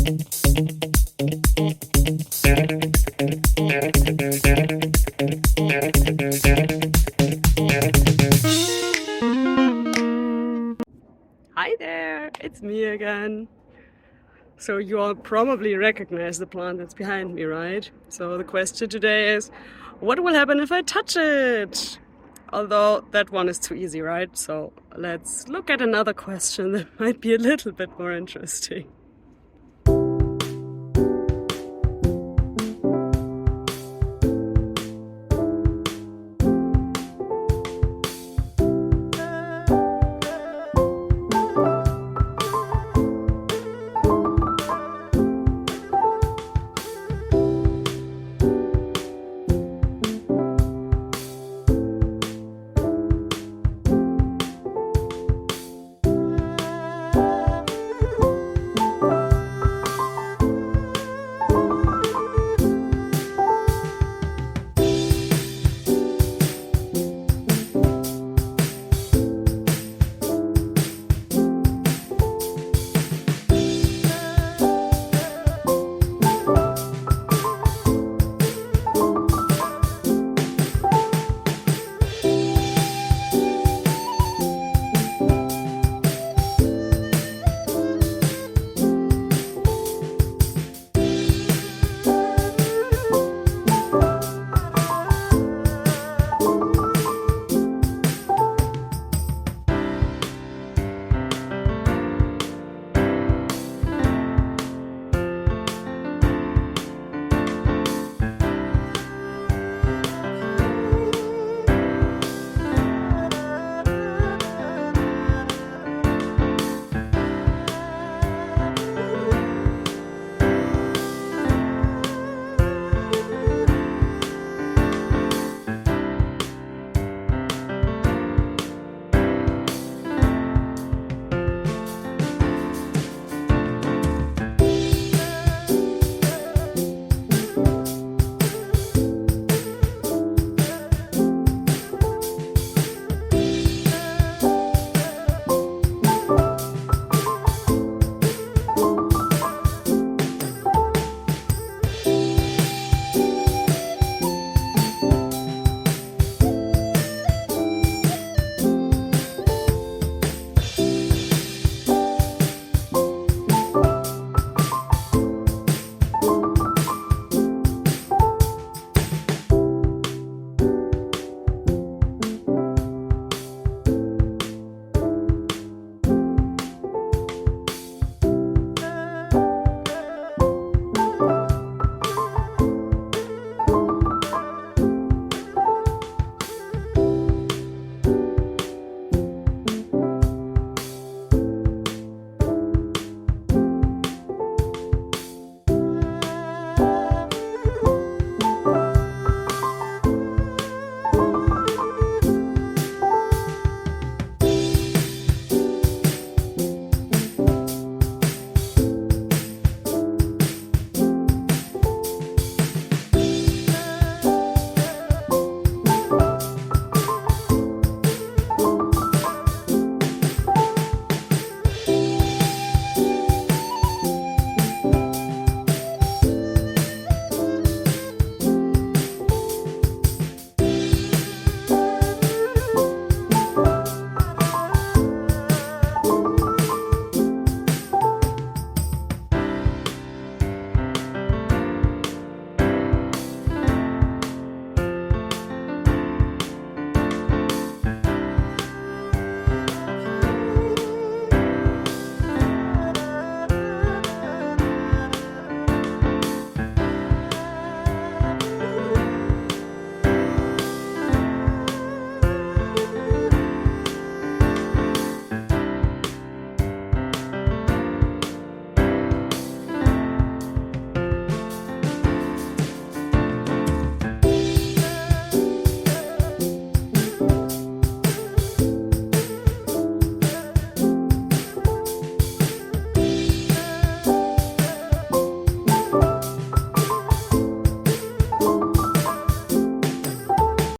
Hi there, it's me again. So you all probably recognize the plant that's behind me, right? So the question today is, what will happen if I touch it? Although that one is too easy, right? So let's look at another question that might be a little bit more interesting.